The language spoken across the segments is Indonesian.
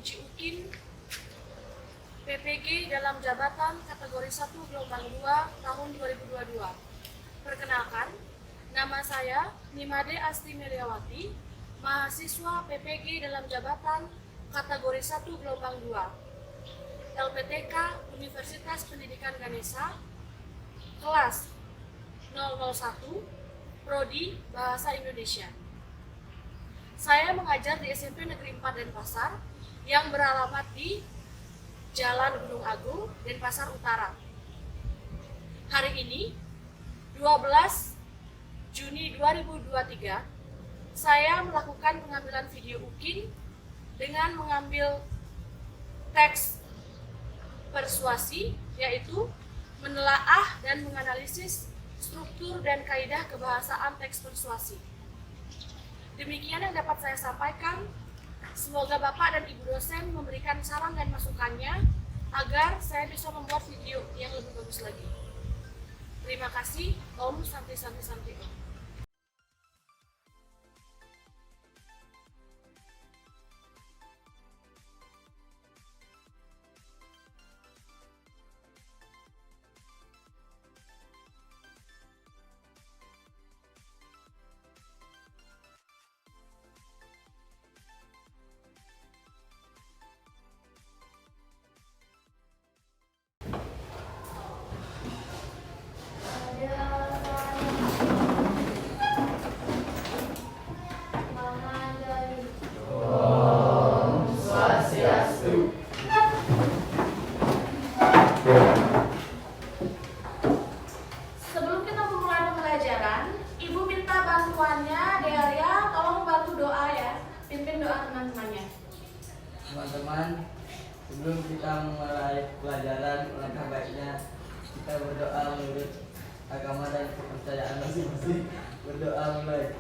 uji UKIN PPG dalam jabatan kategori 1 gelombang 2 tahun 2022. Perkenalkan, nama saya Nimade Asti Meriawati, mahasiswa PPG dalam jabatan kategori 1 gelombang 2, LPTK Universitas Pendidikan Ganesha, kelas 001, Prodi Bahasa Indonesia. Saya mengajar di SMP Negeri 4 Denpasar yang beralamat di Jalan Gunung Agung, Denpasar Utara. Hari ini, 12 Juni 2023, saya melakukan pengambilan video UKIN dengan mengambil teks persuasi, yaitu menelaah dan menganalisis struktur dan kaidah kebahasaan teks persuasi. Demikian yang dapat saya sampaikan. Semoga Bapak dan Ibu dosen memberikan saran dan masukannya agar saya bisa membuat video yang lebih bagus lagi. Terima kasih. Om Santi Santi Santi Om. Sebelum kita memulai pembelajaran, Ibu minta bantuannya, Dearia, tolong bantu doa ya, pimpin doa teman-temannya. Teman-teman, sebelum kita memulai pelajaran, alangkah baiknya kita berdoa menurut agama dan kepercayaan masing-masing. Berdoa mulai.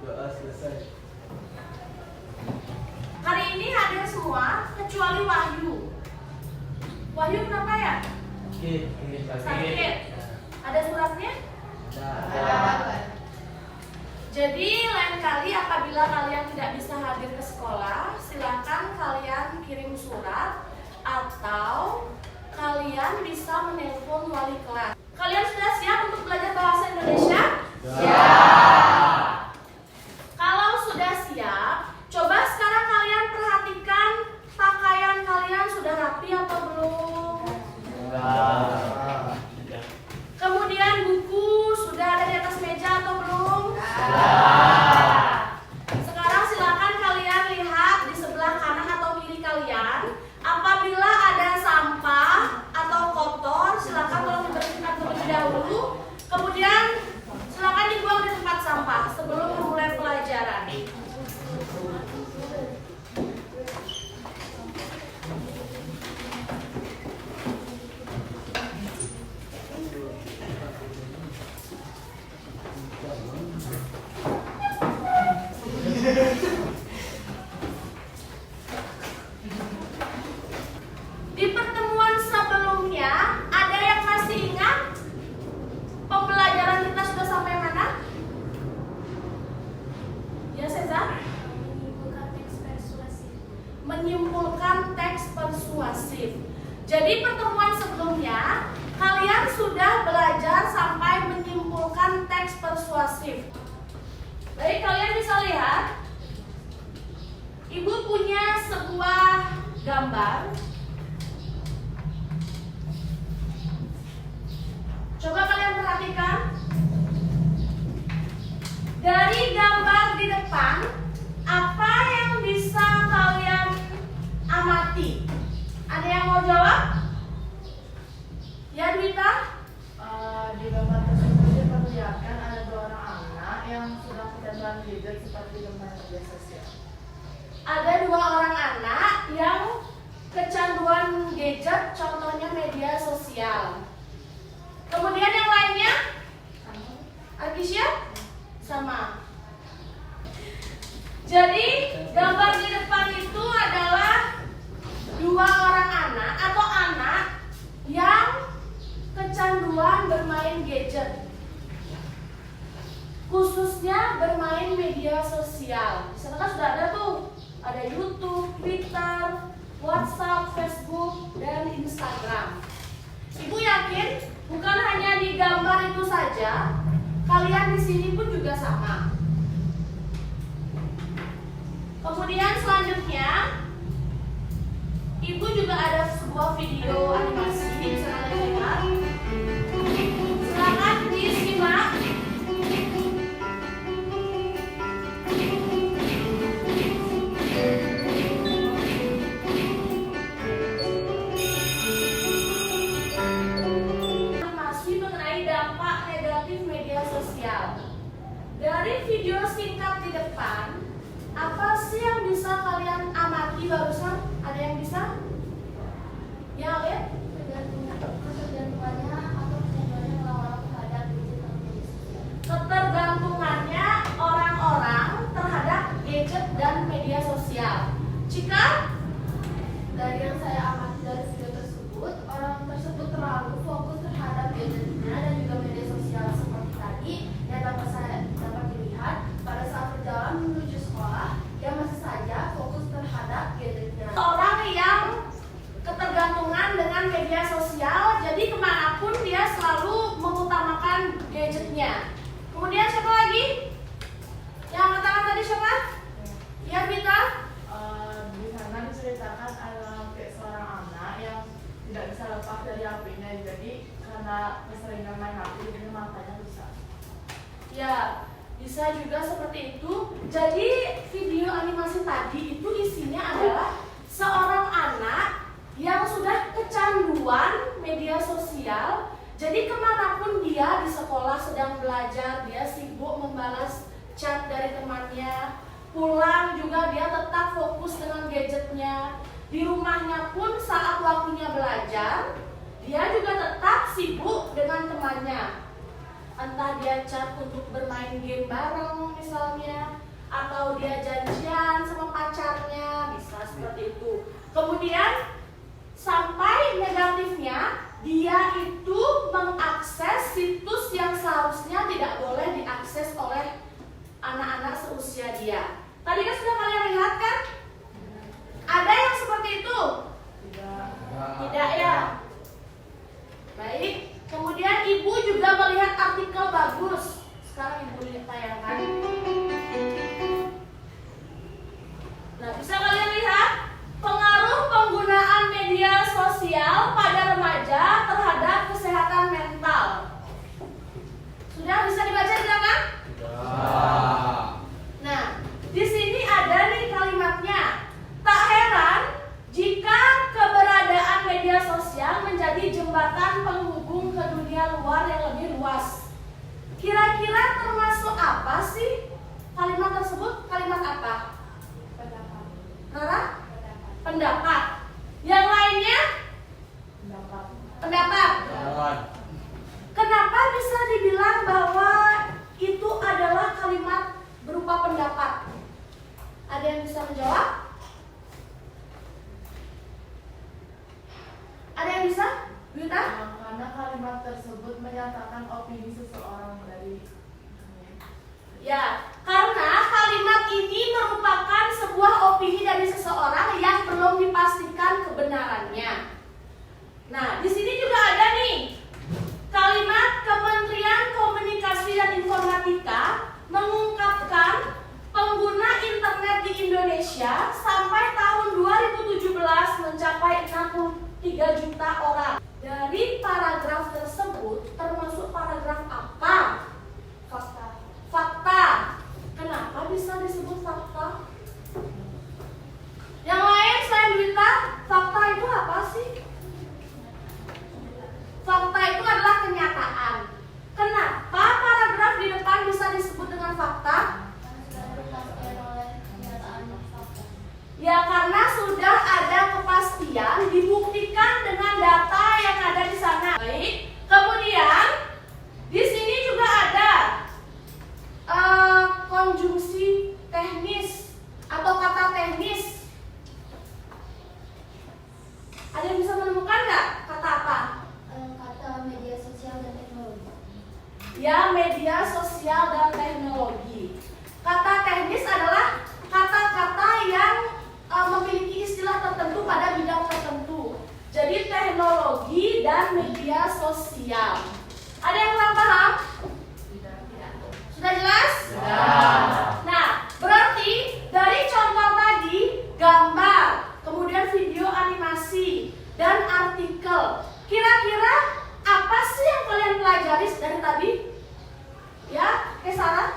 Doa selesai. Hari ini hadir semua kecuali Wahyu. Wahyu kenapa ya? Sakit. Ada suratnya? Ada. Jadi lain kali apabila kalian tidak bisa hadir ke sekolah, silakan kalian kirim surat atau kalian bisa menelpon wali kelas. Kalian sudah siap untuk belajar bahasa Indonesia? Kalau sudah siap, coba sekarang kalian perhatikan pakaian kalian sudah rapi atau belum? Kemudian buku sudah ada di atas meja atau belum? Sekarang silakan kalian lihat di sebelah kanan atau kiri kalian. Apabila ada sampah atau kotor, silakan tolong dibersihkan terlebih dahulu. Kemudian silakan dibuang di tempat sampah sebelum memulai pelajaran. Di pertemuan sebelumnya, ada yang masih ingat pembelajaran kita sudah sampai mana? Ya, Seza? Menyimpulkan teks persuasif. Jadi pertemuan sebelumnya, kalian sudah belajar sampai menyimpulkan teks persuasif. Baik, kalian bisa lihat. Ibu punya sebuah gambar. Coba kalian perhatikan. Dari gambar di depan, apa yang bisa kalian amati? Ada yang mau jawab? Ya, Dwita? Di gambar tersebut diperlihatkan ada dua orang anak yang sedang kecanduan gadget seperti gambar media sosial. Ada dua orang anak yang kecanduan gadget, contohnya media sosial. Kemudian yang lainnya? Arkisya? Sama. Jadi gambar di depan itu adalah dua orang anak atau anak yang kecanduan bermain gadget, khususnya bermain media sosial. Di sana kan sudah ada tuh, ada YouTube, Twitter, WhatsApp, Facebook, dan Instagram. Ibu yakin bukan hanya di gambar itu saja, kalian di sini pun juga sama. Kemudian selanjutnya, Ibu juga ada sebuah video animasi, bisa kalian lihat. Silakan disimak. Animasi mengenai dampak negatif media sosial. Dari video singkat di depan, apa sih yang bisa kalian amati barusan? Ada yang bisa? Ya, lihat. Ketergantungannya atau kecenderungannya orang-orang terhadap gadget atau media sosial. Ketergantungannya orang-orang terhadap gadget dan media sosial. Jika Dari yang saya amati dari video tersebut, orang tersebut terlalu fokus terhadap gadgetnya dan juga media sosial seperti tadi yang dapat dilihat pada saat berjalan menuju sekolah, dia masih saja fokus terhadap gadgetnya. orang yang ketergantungan dengan media sosial, jadi kemanapun dia selalu mengutamakan gadgetnya. Kemudian siapa lagi? Yang katakan tadi siapa? Ya, Vita. Di sana diceritakan ada kayak seorang anak yang tidak bisa lepas dari HP-nya, jadi karena keseringan main HP jadi matanya rusak. Ya, bisa juga seperti itu. Jadi video animasi tadi itu isinya adalah seorang anak yang sudah kecanduan media sosial. Jadi kemanapun dia di sekolah sedang belajar, dia sibuk membalas chat dari temannya. Pulang juga dia tetap fokus dengan gadgetnya. Di rumahnya pun saat waktunya belajar, dia juga tetap sibuk dengan temannya. Entah dia chat untuk bermain game bareng misalnya, atau dia janjian sama pacarnya, bisa seperti itu. Kemudian sampai negatifnya, dia itu mengakses situs yang seharusnya tidak boleh diakses oleh anak-anak seusia dia. Tadi kan sudah kalian lihat kan? Ada yang seperti itu? Tidak ya? Baik. Kemudian ibu juga melihat artikel bagus. Sekarang ibu lihat tayangkan. Nah, bisa kalian lihat pengaruh penggunaan media sosial pada remaja terhadap kesehatan mental. Sudah bisa dibaca di belakang? Nah, di sini ada nih kalimatnya. Tak heran jika keberadaan media sosial menjadi jembatan penghubung ke dunia luar yang lebih luas. Kira-kira termasuk apa sih kalimat tersebut? Kalimat apa? Pendapat. Rara? Pendapat. Yang lainnya? Pendapat. Kenapa bisa dibilang bahwa itu adalah kalimat berupa pendapat? Ada yang bisa menjawab? Ada yang bisa? Wita? Karena kalimat tersebut menyatakan opini seseorang dari Ya, karena kalimat ini merupakan sebuah opini dari seseorang yang belum dipastikan kebenarannya. Nah, di sini juga ada nih kalimat Kementerian Komunikasi dan Informatika mengungkapkan pengguna internet di Indonesia sampai tahun 2017 mencapai 63 juta orang. Dari paragraf tersebut termasuk paragraf apa? Fakta. Kenapa bisa disebut fakta? Yang lain selain Wita, fakta itu apa sih? Fakta itu adalah kenyataan. Kenapa paragraf di depan bisa disebut dengan fakta? Ya, karena sudah ada kepastian, dibuktikan dengan data yang ada di sana. Baik. Kemudian di sini juga ada konjungsi teknis atau kata teknis. Ada yang bisa menemukan nggak kata apa? Kata media sosial dan teknologi. Ya, media sosial dan teknologi. Kata teknis adalah kata-kata yang memiliki istilah tertentu pada bidang tertentu. Jadi teknologi dan media sosial. Ada yang kurang paham? Sudah jelas? Nah, berarti dari contoh tadi gambar, kemudian video animasi dan artikel. Kira-kira apa sih yang kalian pelajari dari tadi? Ya, Sarah?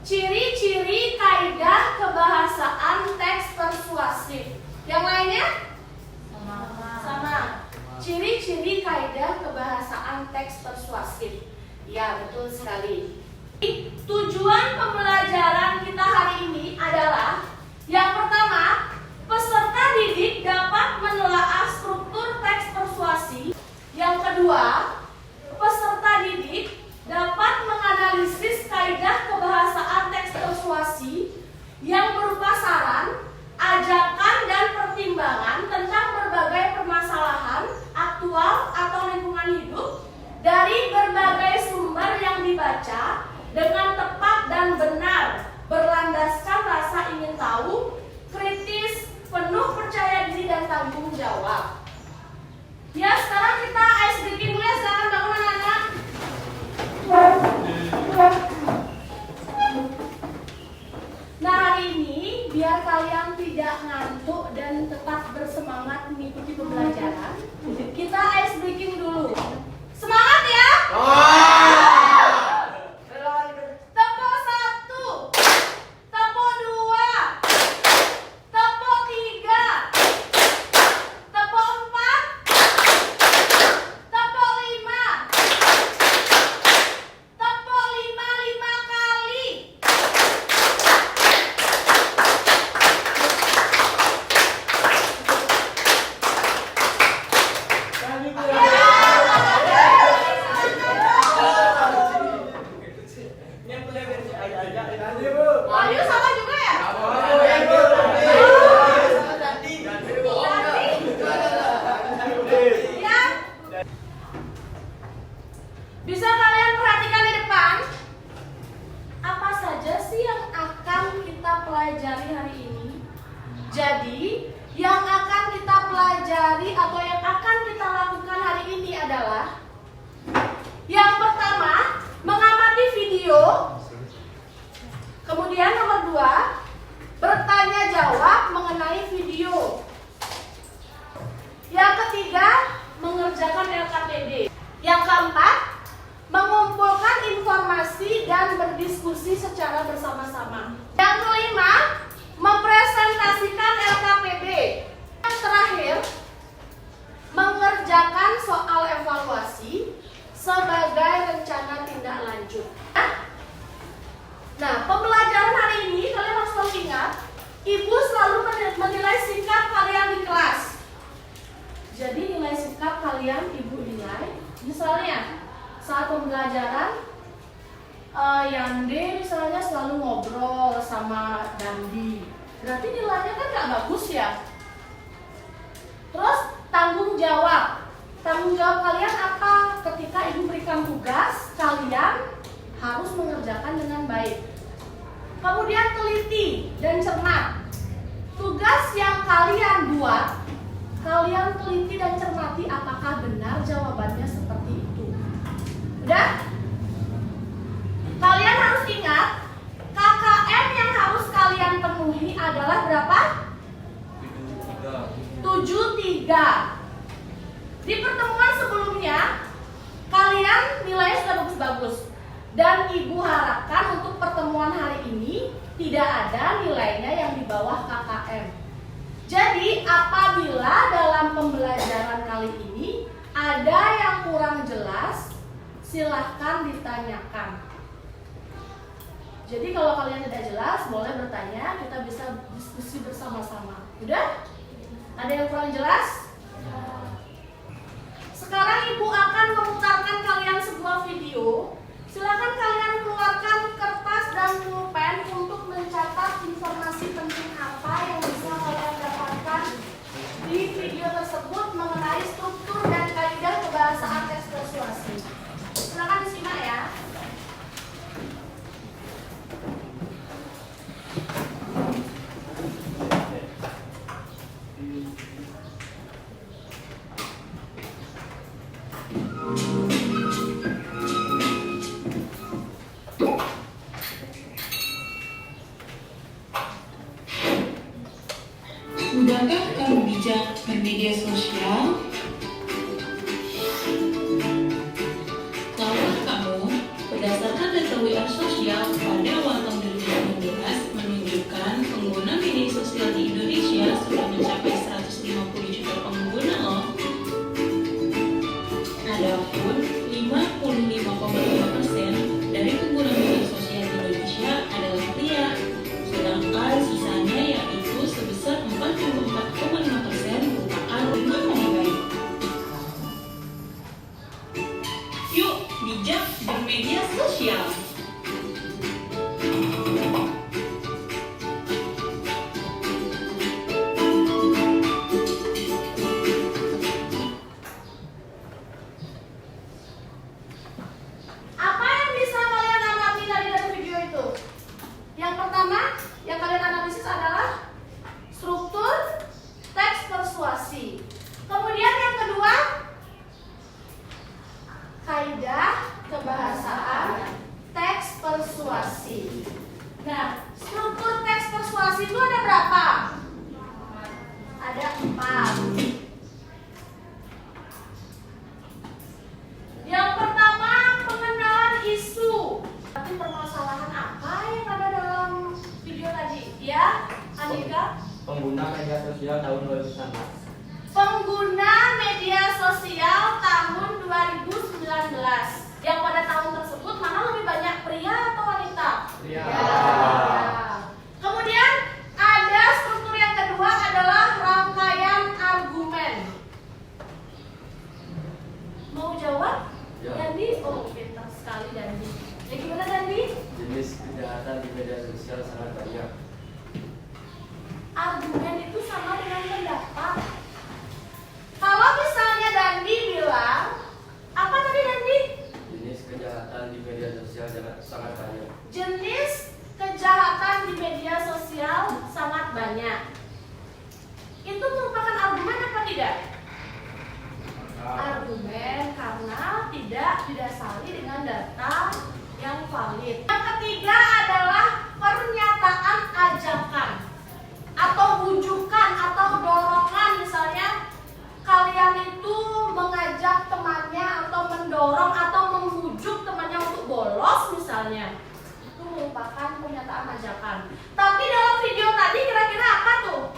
Ciri-ciri kaidah kebahasaan teks persuasif. Yang lainnya? Sama. Ciri-ciri kaidah kebahasaan teks persuasif. Ya, betul sekali. Tujuan pembelajaran kita hari ini adalah yang pertama, peserta didik dapat menelaah struktur teks persuasi. Yang kedua, peserta didik dapat menganalisis kaidah kebahasaan teks persuasi yang berupa saran, ajakan, dan pertimbangan tentang berbagai permasalahan aktual atau lingkungan hidup dari berbagai sumber yang dibaca dengan tepat dan benar, berlandaskan rasa ingin tahu, kritis, penuh percaya diri, dan tanggung jawab. Ya, sekarang kita ice breaking dulu ya, silakan bangun anak-anak. Nah, hari ini biar kalian tidak ngantuk dan tetap bersemangat mengikuti pembelajaran, kita ice breaking dulu. Semangat ya! Tepuk 1, tepuk 2, tepuk 3, tepuk 4, tepuk 5, tepuk 5 kali. Wahyu sama juga ya? Ya. Bisa kalian perhatikan di depan? Apa saja sih yang akan kita pelajari hari ini? Jadi, yang akan kita pelajari atau yang akan kita lakukan hari ini adalah yang pertama, mengamati video. Kemudian nomor 2, bertanya jawab mengenai video. Yang ketiga, mengerjakan LKPD. Yang keempat, mengumpulkan informasi dan berdiskusi secara bersama-sama. Yang kelima, mempresentasikan LKPD. Yang terakhir, mengerjakan soal evaluasi sebagai rencana tindak lanjut. Nah, pembelajaran hari ini kalian harus selalu ingat, ibu selalu menilai sikap kalian di kelas. Jadi nilai sikap kalian ibu nilai. Misalnya saat pembelajaran, Yande misalnya selalu ngobrol sama Dandi, berarti nilainya kan gak bagus ya. Terus tanggung jawab kalian apa? Ketika ibu berikan tugas, kalian harus mengerjakan dengan baik. Kemudian teliti dan cermat. Tugas yang kalian buat, kalian teliti dan cermati apakah benar jawabannya seperti itu. Udah? Kalian harus ingat, KKM yang harus kalian penuhi adalah berapa? 73. Di pertemuan sebelumnya, kalian nilainya sudah bagus-bagus. Dan ibu harapkan untuk pertemuan hari ini tidak ada nilainya yang di bawah KKM. Jadi apabila dalam pembelajaran kali ini ada yang kurang jelas, silahkan ditanyakan. Jadi kalau kalian tidak jelas, boleh bertanya, kita bisa diskusi bersama-sama. Udah? Ada yang kurang jelas? Sekarang ibu akan memutarkan kalian sebuah video. Silakan kalian keluarkan kertas dan pulpen untuk mencatat informasi penting apa yang bisa kalian dapatkan di video tersebut mengenai struktur dan kaidah kebahasaan teks persuasi. Silakan disimak ya. Apakah kamu bijak bermedia sosial? Tahukah kamu, berdasarkan data WA sosial pada awal tahun 2016 menunjukkan pengguna media sosial di Indonesia sudah mencapai 150 juta pengguna loh. Adapun 55,5% dari pengguna media sosial di Indonesia adalah pria, sedangkan sisanya yaitu sebesar 44,5% merupakan pengguna baik. Yuk, bijak bermedia sosial. Apa yang bisa kalian amati dari video itu? Yang pertama, yang kalian analisis adalah struktur teks persuasi. Kemudian yang kedua, kaidah kebahasaan teks persuasi. Nah, struktur teks persuasi itu ada berapa? Ada 4. Yang pertama, pengenalan isu. Tapi permasalahan apa yang ada dalam video tadi? Ya, Andika? Pengguna media sosial tahun 2019. Pengguna media sosial tahun 2019. Yang pada tahun tersebut mana lebih banyak, pria atau wanita? Pria. Kemudian ada struktur yang kedua adalah rangkaian argumen. Mau jawab? Ya. Dandi? Oh, pintar sekali Dandi. Ya gimana Dandi? Jenis kejahatan di media sosial sangat banyak. Argumen itu sama dengan pendapat. Kalau misalnya Dandi bilang, apa tadi Dandi? Jenis kejahatan di media sosial sangat banyak. Jenis kejahatan di media sosial sangat banyak. Itu merupakan argumen apa tidak? Argumen karena tidak didasari dengan data yang valid. Yang ketiga adalah pernyataan ajakan atau bujukan atau dorongan. Misalnya kalian itu mengajak temannya atau mendorong atau membujuk temannya untuk bolos misalnya. Itu merupakan pernyataan ajakan. Tapi dalam video tadi kira-kira apa tuh?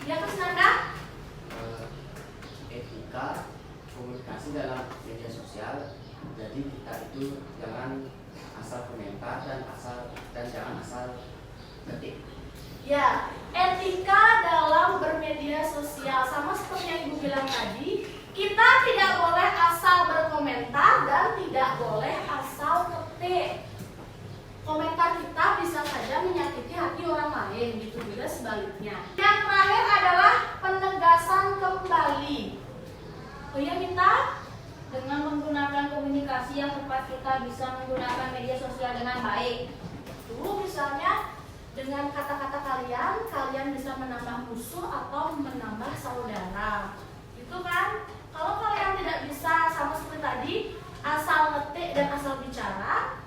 Ya Mas Nanda? Etika komunikasi dalam media sosial. Jadi kita itu jangan asal komentar dan jangan asal ketik. Ya, etika dalam bermedia sosial sama seperti yang Ibu bilang tadi, kita tidak boleh asal berkomentar dan tidak boleh asal ketik. Komentar kita bisa saja menyakiti hati orang lain, gitu juga sebaliknya. Yang terakhir adalah penegasan kembali. Oh iya Minta? Dengan menggunakan komunikasi yang tepat kita bisa menggunakan media sosial dengan baik. Dulu misalnya dengan kata-kata kalian bisa menambah musuh atau menambah saudara. Itu kan? Kalau kalian tidak bisa sama seperti tadi, asal ngetik dan asal bicara,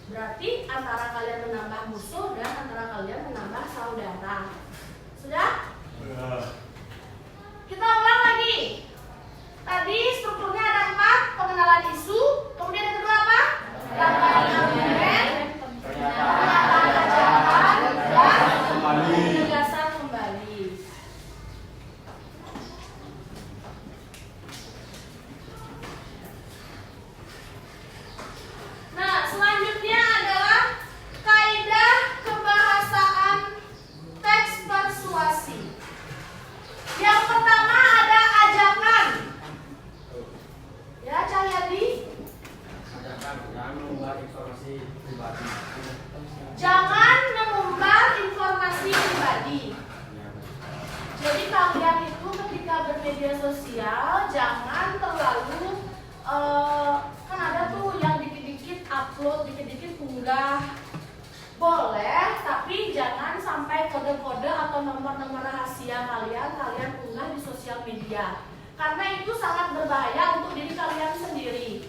berarti antara kalian menambah musuh dan antara kalian menambah saudara. Sudah? Kita ulang lagi. Tadi strukturnya ada 4, pengenalan isu, kemudian yang kedua apa? Rangkaian argumen, pernyataan ajakan, dan penegasan kembali. Nah, selanjutnya adalah kaidah kebahasaan teks persuasi. Yang pertama ada ajakan. Ya, Cahyadi. Jangan mengumbar informasi pribadi. Jangan mengumbar informasi pribadi. Jadi kalian itu ketika bermedia sosial jangan terlalu kan ada tuh yang dikit-dikit upload, dikit-dikit unggah. Boleh, tapi jangan sampai kode-kode atau nomor-nomor rahasia kalian unggah di sosial media. Karena itu sangat berbahaya untuk diri kalian sendiri.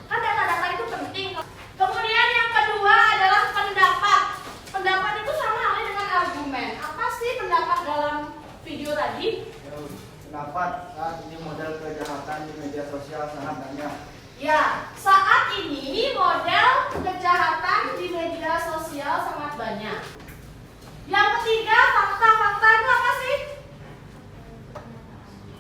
Kan data-data itu penting. Kemudian yang kedua adalah pendapat. Pendapat itu sama halnya dengan argumen. Apa sih pendapat dalam dapat saat ini model kejahatan di media sosial sangat banyak. Ya, saat ini model kejahatan di media sosial sangat banyak. Yang ketiga, fakta-fakta itu apa sih?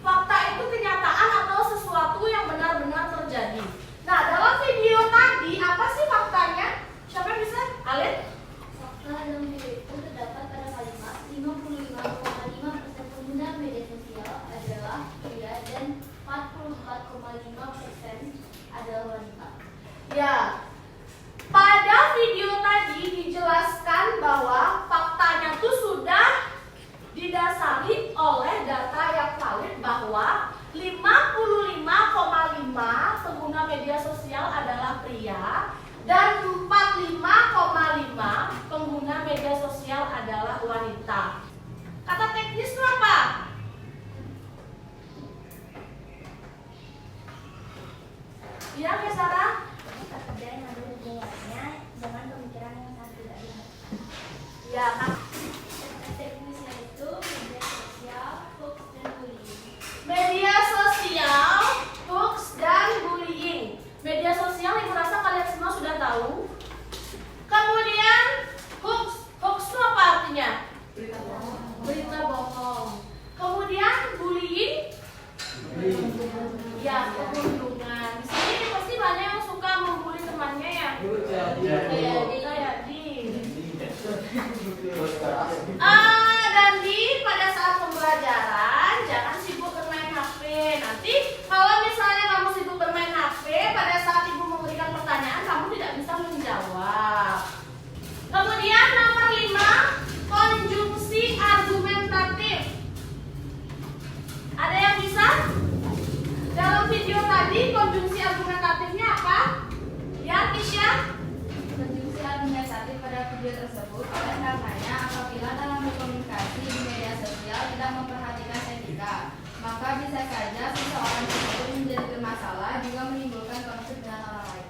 Fakta itu kenyataan atau sesuatu yang benar-benar terjadi. Nah, dalam video tadi, apa sih faktanya? Siapa yang bisa? Alin? Fakta dalam video itu terdapat pada kalimat 55,5% pengguna media sosial adalah pria dan 44,5% adalah wanita. Ya, pada video tadi dijelaskan bahwa faktanya itu sudah didasari oleh data yang valid bahwa 55,5 pengguna media sosial adalah pria dan 45,5 pengguna media sosial adalah wanita. Kata teknis itu apa? Iya, Mbak Sarah? Kata kerja yang ada hubungannya dengan pemikiran yang sangat tidak diharapkan. Ya, Teknisnya itu media sosial, hoax, dan bullying. media sosial, hoax, dan bullying. Media sosial yang merasa kalian semua sudah tahu. Kemudian hoax, hoax itu apa artinya? Berita bohong. Kemudian bullying, ya perundungan. Di sini pasti banyak yang suka membuli temannya ya. Kayak di. Dan pada saat pembelajaran jangan sibuk bermain HP. Nanti kalau misalnya kamu sibuk bermain HP, pada saat ibu memberikan pertanyaan kamu tidak bisa menjawab. Kemudian nomor 5, konjungsi argumentatif. Ada yang bisa? Dalam video tadi konjungsi argumentatifnya apa? Ya, Kisha? Konjungsi argumentatif pada video tersebut oleh karenanya apabila dalam berkomunikasi di media sosial tidak memperhatikan etika, maka bisa saja seseorang tersebut menjadi bermasalah juga menimbulkan konflik dengan orang lain.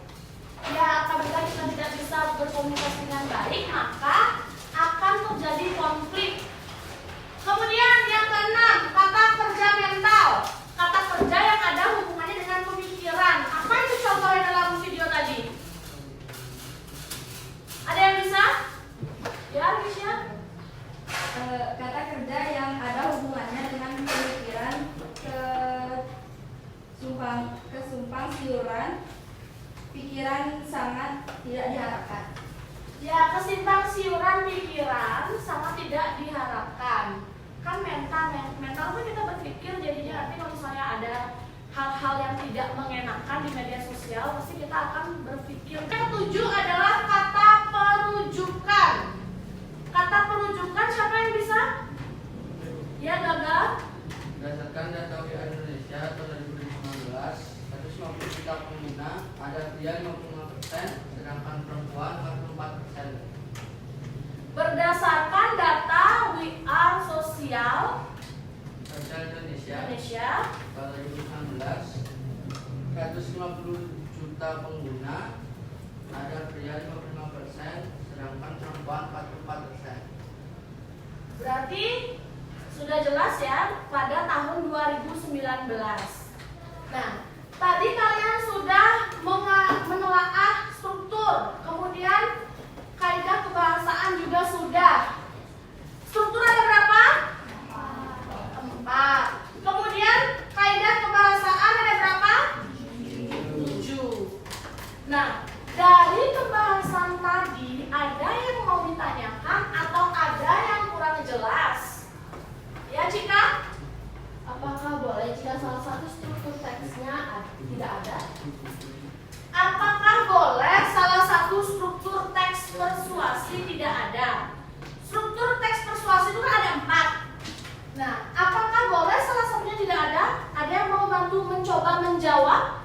Ya, apabila kita tidak bisa berkomunikasi dengan baik, maka akan terjadi konflik. Kemudian yang keenam, kata kerja mental. Kata kerja yang ada hubungannya dengan pemikiran. Apa itu contohnya dalam video tadi? Ada yang bisa? Ya, Kisha? Kata kerja yang ada hubungannya dengan pemikiran kesumpang siuran, pikiran sangat tidak diharapkan. Ya, kesimpang siuran pikiran sangat tidak diharapkan. Kan mental itu kita berpikir jadinya nanti kalau misalnya ada hal-hal yang tidak mengenakan di media sosial pasti kita akan berpikir. Yang 7 adalah kata perujukan. Kata perujukan siapa yang bisa? Ya, Gaga. Berdasarkan data WA Indonesia tahun 2015, 150 juta pengguna, ada pria 55%, sedangkan perempuan 44%. Berdasarkan data WR Sosial Indonesia tahun 2019, 150 juta pengguna, ada pria 55%, sedangkan perempuan 44%. Berarti sudah jelas ya pada tahun 2019. Nah, tadi kalian sudah menelaah struktur, kemudian kaidah kebahasaan juga sudah. Struktur ada berapa? 4. Kemudian kaidah kebahasaan ada berapa? 7. Nah, dari pembahasan tadi ada yang mau ditanyakan atau ada yang kurang jelas? Ya, Cika? Apakah boleh jika salah satu struktur teksnya tidak ada? Apakah boleh salah satu struktur teks persuasi tidak ada? Struktur teks persuasi itu kan ada 4. Nah, apakah boleh salah satunya tidak ada? Ada yang mau bantu mencoba menjawab?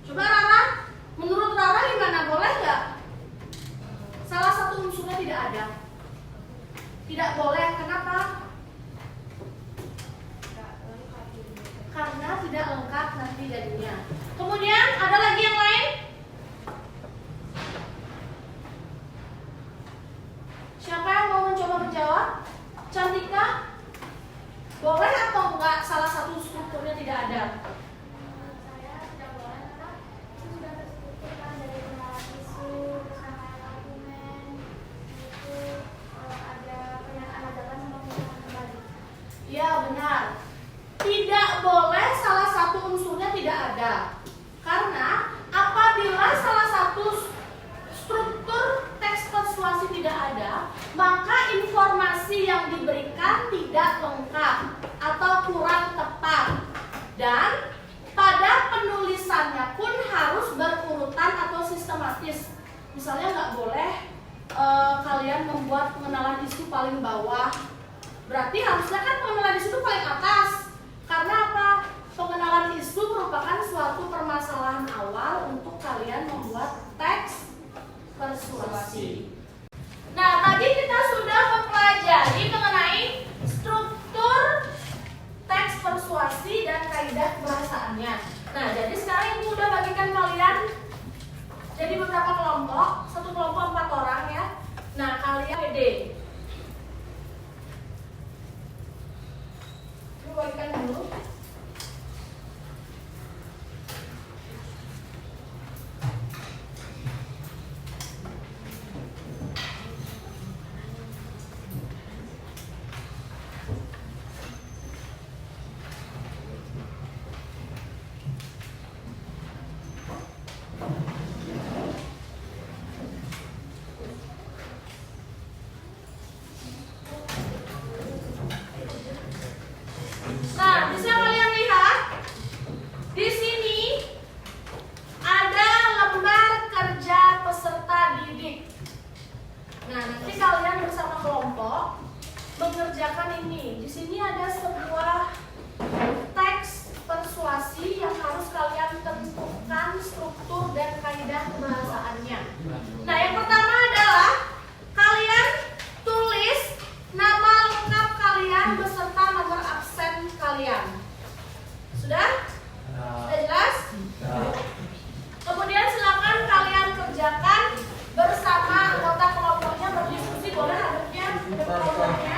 Coba Rara, menurut Rara gimana? Boleh nggak? Salah satu unsurnya tidak ada. Tidak boleh, kenapa? Karena tidak lengkap nanti jadinya. Kemudian ada lagi yang lain? Siapa yang mau mencoba menjawab? Cantika? Boleh atau pengenalan isu paling bawah. Berarti harusnya kan pengenalan isu itu paling atas. Karena apa? Pengenalan isu merupakan suatu permasalahan awal untuk kalian membuat teks persuasi. Nah, tadi kita sudah mempelajari mengenai struktur teks persuasi dan kaidah kebahasaannya. Nah, jadi sekarang ibu udah bagikan kalian jadi beberapa kelompok, satu kelompok 4 orang ya. Nah, kalian PD. Ibu bagikan dulu. Nah, bisa kalian lihat di sini ada lembar kerja peserta didik. Nah, nanti kalian bersama kelompok mengerjakan ini. Di sini ada sebuah teks persuasi yang harus kalian tentukan struktur dan kaidah kebahasaannya. Nah, yang pertama adalah kalian tulis nama lengkap kalian beserta nomor absen kalian. Sudah? Sudah jelas? Kemudian silakan kalian kerjakan bersama anggota kelompoknya, berdiskusi, boleh hadapnya ke kelompoknya.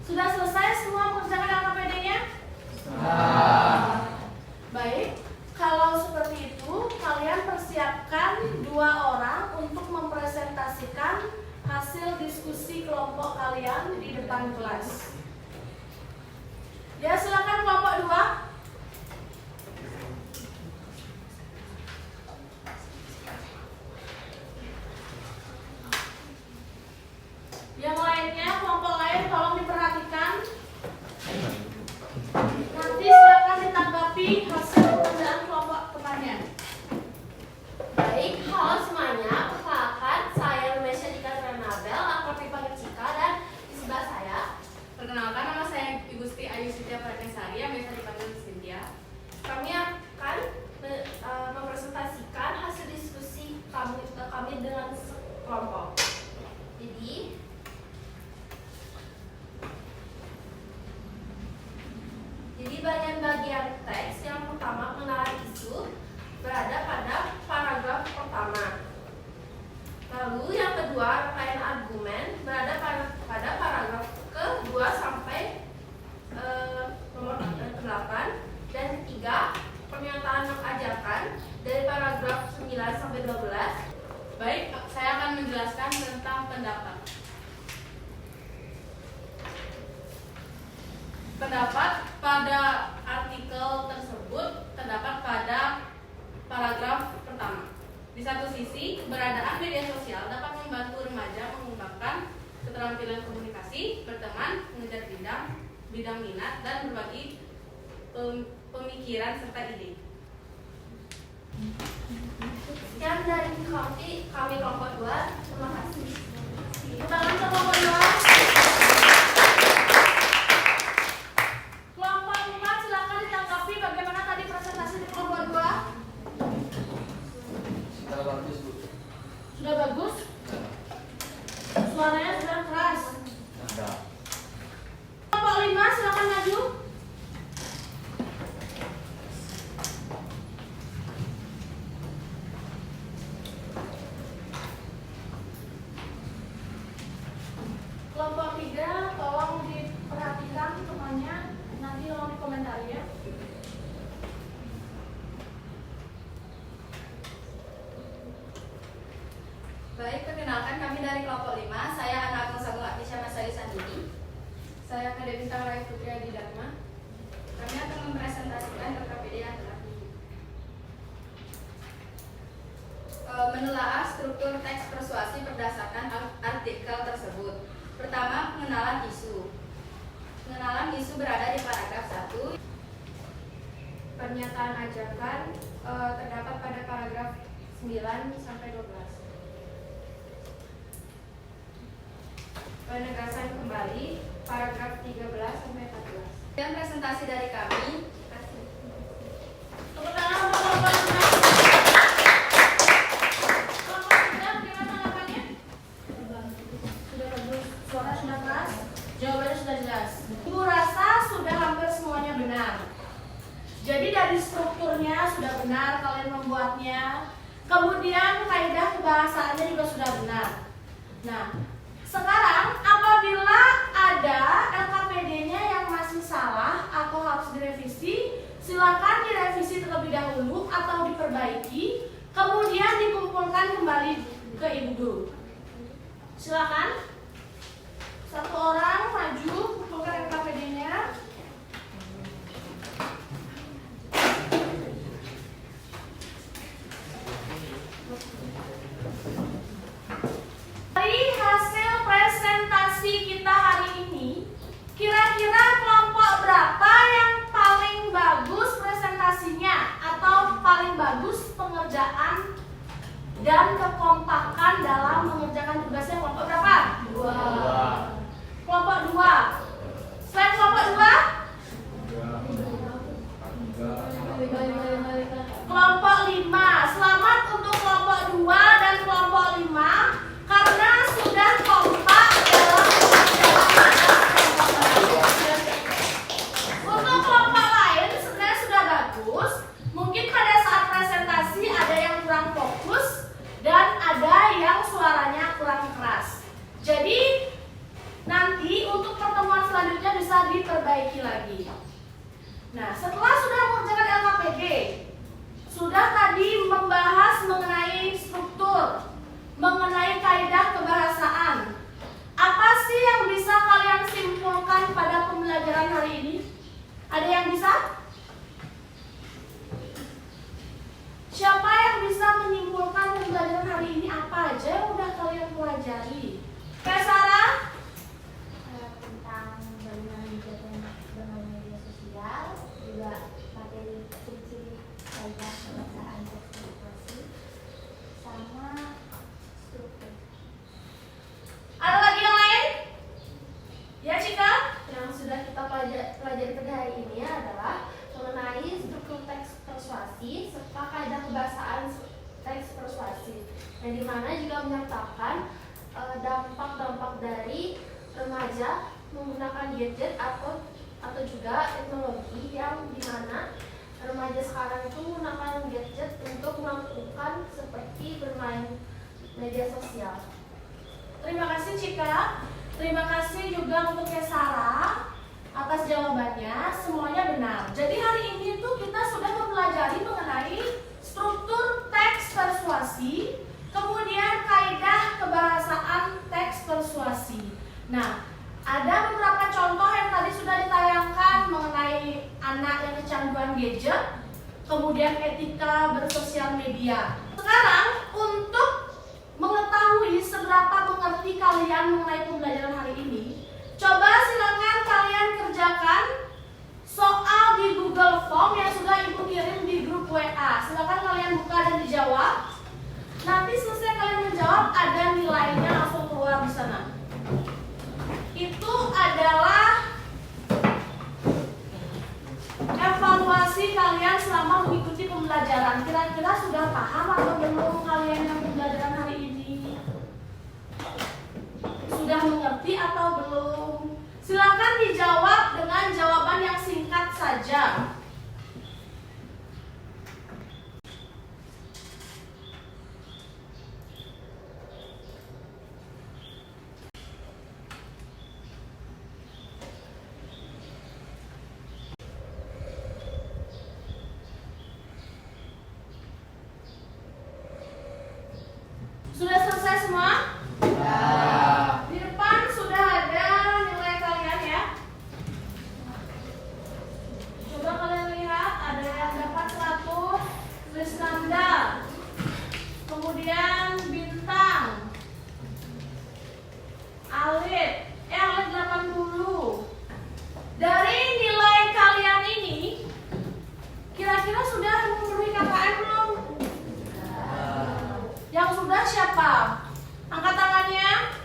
Sudah selesai semua mengerjakan LKPD-nya? Baik, kalau seperti itu kalian persiapkan 2 orang untuk mempresentasikan hasil diskusi kelompok kalian di depan kelas. Ya, silakan kelompok 2. Yang lainnya, kelompok lain tolong diperhatikan. Nanti silakan ditanggapi hasil pekerjaan kelompok temannya. Baik, halo semuanya. Perkenalkan, saya Lumesha Dika Renabel, akrab dipanggil Cika, dan di sebelah saya. Perkenalkan, nama saya Ibu Siti Ayu Sintia Pratnesari yang biasa dipanggil Cynthia. Kami akan mempresentasikan hasil diskusi kami dengan kelompok. Jadi bagian-bagian teks yang pertama pengenalan isu berada pada paragraf pertama. Lalu yang kedua rangkaian argumen berada pada paragraf ke-2 sampai nomor 8, dan ketiga pernyataan mengajarkan dari paragraf 9 sampai 12. Baik, saya akan menjelaskan tentang pendapat. Pendapat pada artikel tersebut terdapat pada paragraf pertama. Di satu sisi, keberadaan media sosial dapat membantu remaja mengembangkan keterampilan komunikasi, berteman, mengejar bidang minat, dan berbagi pemikiran serta ide. Sekian dari kami kelompok 2. Terima kasih. Tangan ke kelompok 2. Kelompok 4 silakan ditanggapi bagaimana tadi presentasi di kelompok 2. Sudah bagus, Bu. Sudah bagus? Suaranya sudah keras. Kelompok 5 silakan maju. Kelompok 3 tolong diperhatikan temannya, nanti tolong dikomentari ya. kami dari kelompok 5, saya Anak Agung Sagung Aktisha Masari Sandini. Saya Kade Bintang Rai Putri Adi Dharma. Kami akan mempresentasikan LKPD yang telah menelaah struktur teks persuasi berdasarkan artikel tersebut. Pertama, pengenalan isu. Pengenalan isu berada di paragraf 1. Pernyataan ajakan terdapat pada paragraf 9 sampai 12. Penegasan kembali paragraf 13 sampai 14. Dan presentasi dari kami. Tepuk tangan untuk kelompok 9. Kelompok 9 gimana tanggapannya? Sudah bagus, suara sudah keras, jawabannya sudah jelas. Ibu rasa sudah hampir semuanya benar. Jadi dari strukturnya sudah benar kalian membuatnya. Kemudian kaidah kebahasaannya juga sudah benar. Nah, sekarang apabila ada LKPD-nya yang masih salah atau harus direvisi, silakan direvisi terlebih dahulu atau diperbaiki, kemudian dikumpulkan kembali ke ibu guru. Silakan. Satu orang maju kumpulkan LKPD-nya. Dari hasil presentasi kita hari ini, kira-kira kelompok berapa yang paling bagus presentasinya atau paling bagus pengerjaan dan kekompakan dalam mengerjakan tugasnya? Kelompok berapa? 2. Kelompok 2. Selain kelompok 2? Kelompok 5. Selamat untuk kelompok 2 dan kelompok 5 karena sudah kompak dalam untuk kelompok lain sebenarnya sudah bagus. Mungkin pada saat presentasi ada yang kurang fokus dan ada yang suaranya kurang keras. Jadi nanti untuk pertemuan selanjutnya bisa diperbaiki lagi. Nah, setelah sudah mengerjakan LKPD, sudah tadi membahas mengenai struktur, mengenai kaidah kebahasaan. Apa sih yang bisa kalian simpulkan pada pembelajaran hari ini? Ada yang bisa? Siapa yang bisa menyimpulkan pembelajaran hari ini apa aja yang udah kalian pelajari? Kayak Sarah? Tentang bagaimana dengan media sosial, juga materi ciri-ciri kaidah kebahasaan komunikasi, sama struktur. Ada lagi yang lain? Ya, Cika? Yang sudah kita pelajari pada hari ini adalah mengenai struktur teks persuasi serta kaidah kebahasaan teks persuasi, yang dimana juga menyertakan dampak-dampak dari remaja menggunakan gadget atau juga teknologi, yang dimana remaja sekarang itu menggunakan gadget untuk melakukan seperti bermain media sosial. Terima kasih Cika. Terima kasih juga untuk Sarah atas jawabannya. Semuanya benar. Jadi hari ini tuh kita sudah mempelajari mengenai struktur teks persuasi, kemudian kaidah kebahasaan teks persuasi. Nah, ada beberapa contoh yang tadi sudah ditayangkan mengenai anak yang kecanduan gadget, kemudian etika bersosial media. Sekarang untuk mengetahui seberapa mengerti kalian mengenai pembelajaran hari ini, coba silakan kalian kerjakan soal di Google Form yang sudah Ibu kirim di grup WA. Silakan kalian buka dan dijawab. Nanti selesai kalian menjawab, ada nilainya langsung keluar di sana. Itu adalah evaluasi kalian selama mengikuti pembelajaran. Kira-kira sudah paham atau belum kalian yang pembelajaran hari ini? Sudah mengerti atau belum? Silakan dijawab dengan jawaban yang singkat saja. Sudah selesai semua? siapa? Angkat tangannya.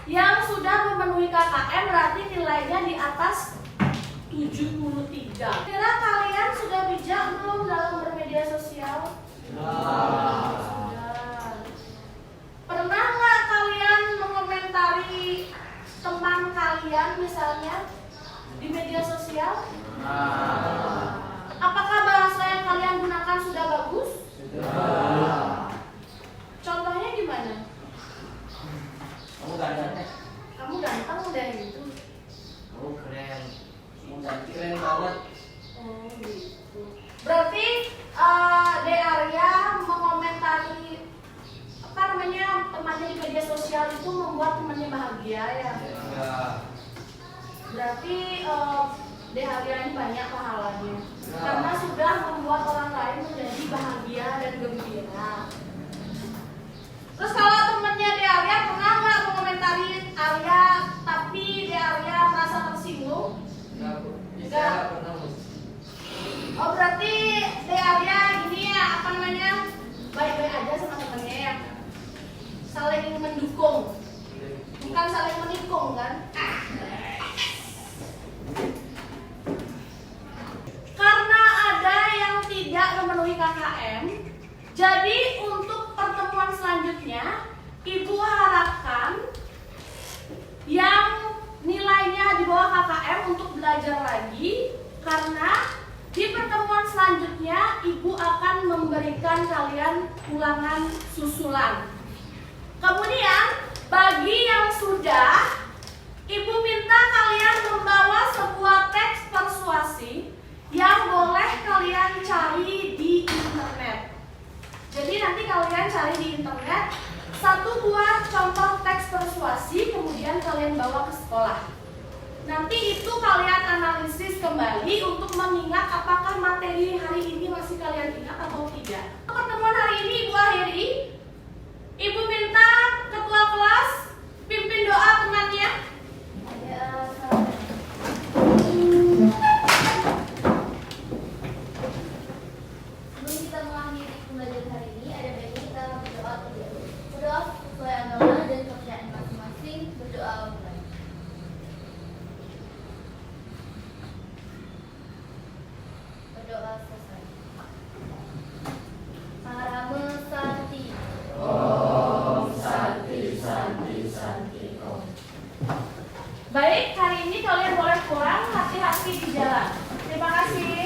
Yang sudah memenuhi KKM berarti nilainya di atas 73. Kira kalian sudah bijak belum dalam bermedia sosial? Sudah. Pernah nggak kalian mengomentari teman kalian misalnya di media sosial? Apakah bahasa yang kalian gunakan sudah bagus? Contohnya gimana? Kamu ganteng. Kamu ganteng udah gitu. Kamu keren. Kamu keren banget. Oh gitu. Berarti De Arya mengomentari apa namanya temannya di media sosial itu membuat temannya bahagia ya. Berarti De Arya ini banyak pahalanya karena sudah membuat orang lain menjadi bahagia dan gembira. Terus kalau temennya De Arya pernah nggak mengomentari Arya tapi De Arya merasa tersinggung? Enggak. Oh berarti De Arya ini ya apa namanya baik-baik aja sama temennya ya, saling mendukung, bukan saling menikung kan? Karena ada yang tidak memenuhi KKM, jadi untuk pertemuan selanjutnya Ibu harapkan yang nilainya di bawah KKM untuk belajar lagi, karena di pertemuan selanjutnya Ibu akan memberikan kalian ulangan susulan. Kemudian bagi yang sudah, Ibu minta kalian membawa sebuah teks persuasi yang boleh kalian cari di internet. Jadi nanti kalian cari di internet satu buah contoh teks persuasi, kemudian kalian bawa ke sekolah. Nanti itu kalian analisis kembali untuk mengingat apakah materi hari ini masih kalian ingat atau tidak. Pertemuan hari ini Ibu akhiri. Ibu minta ketua kelas pimpin doa temannya. Sebelum kita mengakhiri pembelajaran hari ini, ada baiknya kita berdoa terlebih dahulu. Berdoa sesuai agama dan kepercayaan masing-masing. Berdoa mulai. Berdoa selesai. Parame Santi. Om Santi Santi Santi Om. Baik, hari ini kalian boleh pulang, hati-hati di jalan. Terima kasih.